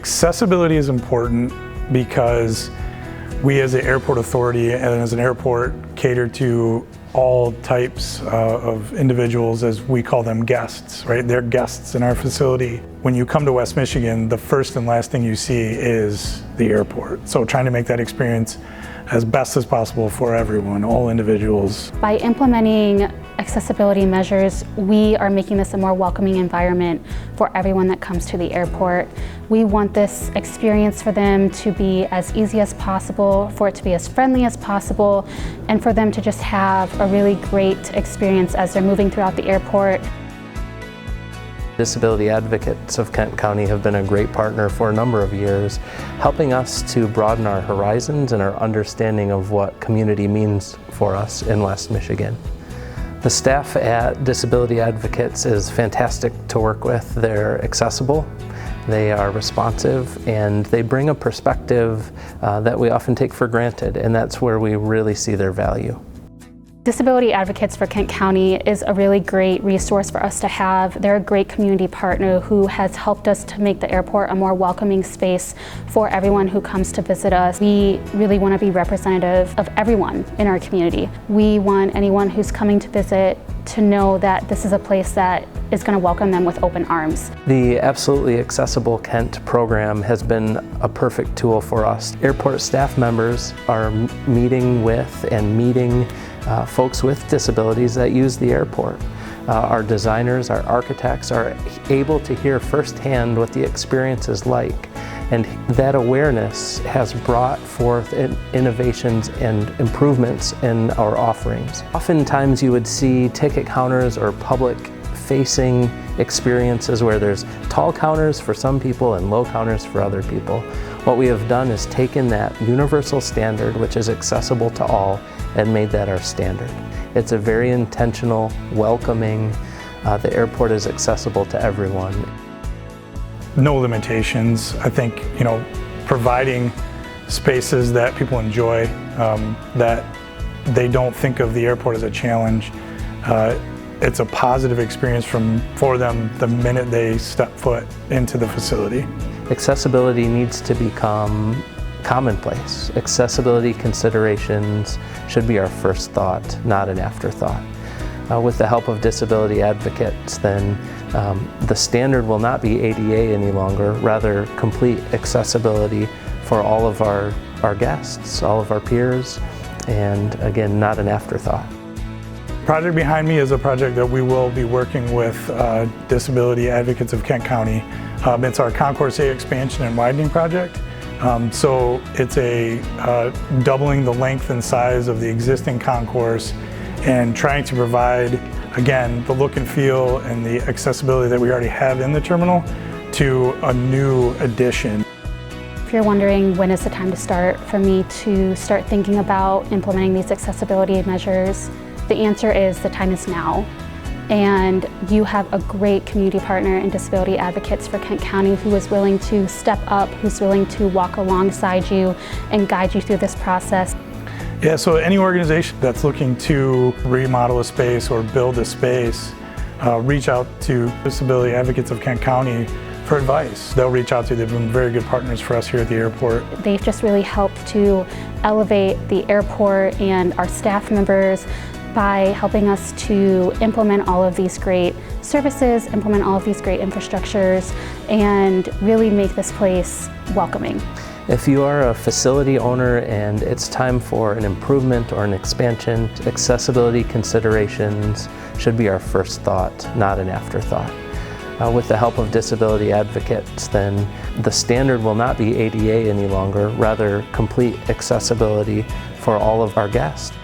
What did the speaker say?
Accessibility is important because we as the airport authority and as an airport cater to all types of individuals, as we call them, guests, right? They're guests in our facility. When you come to West Michigan, the first and last thing you see is the airport. So trying to make that experience as best as possible for everyone, all individuals. By implementing accessibility measures, we are making this a more welcoming environment for everyone that comes to the airport. We want this experience for them to be as easy as possible, for it to be as friendly as possible, and for them to just have a really great experience as they're moving throughout the airport. Disability Advocates of Kent County have been a great partner for a number of years, helping us to broaden our horizons and our understanding of what community means for us in West Michigan. The staff at Disability Advocates is fantastic to work with. They're accessible, they are responsive, and they bring a perspective that we often take for granted, and that's where we really see their value. Disability Advocates for Kent County is a really great resource for us to have. They're a great community partner who has helped us to make the airport a more welcoming space for everyone who comes to visit us. We really want to be representative of everyone in our community. We want anyone who's coming to visit to know that this is a place that is going to welcome them with open arms. The Absolutely Accessible Kent program has been a perfect tool for us. Airport staff members are meeting with and meeting folks with disabilities that use the airport. Our designers, our architects are able to hear firsthand what the experience is like, and that awareness has brought forth innovations and improvements in our offerings. Oftentimes you would see ticket counters or public-facing experiences where there's tall counters for some people and low counters for other people. What we have done is taken that universal standard, which is accessible to all, and made that our standard. It's a very intentional, welcoming, the airport is accessible to everyone. No limitations. I think, providing spaces that people enjoy, that they don't think of the airport as a challenge. It's a positive experience for them the minute they step foot into the facility. Accessibility needs to become commonplace. Accessibility considerations should be our first thought, not an afterthought. With the help of Disability Advocates, then the standard will not be ADA any longer, rather complete accessibility for all of our guests, all of our peers, and again, not an afterthought. The project behind me is a project that we will be working with Disability Advocates of Kent County. It's our Concourse A expansion and widening project. So it's a doubling the length and size of the existing concourse and trying to provide, again, the look and feel and the accessibility that we already have in the terminal to a new addition. If you're wondering when is the time to start for me to start thinking about implementing these accessibility measures, the answer is the time is now. And you have a great community partner in Disability Advocates for Kent County who is willing to step up, who's willing to walk alongside you and guide you through this process. Yeah, so any organization that's looking to remodel a space or build a space, reach out to Disability Advocates of Kent County for advice. They'll reach out to you. They've been very good partners for us here at the airport. They've just really helped to elevate the airport and our staff members by helping us to implement all of these great services, implement all of these great infrastructures, and really make this place welcoming. If you are a facility owner and it's time for an improvement or an expansion, accessibility considerations should be our first thought, not an afterthought. With the help of Disability Advocates, then the standard will not be ADA any longer, rather complete accessibility for all of our guests.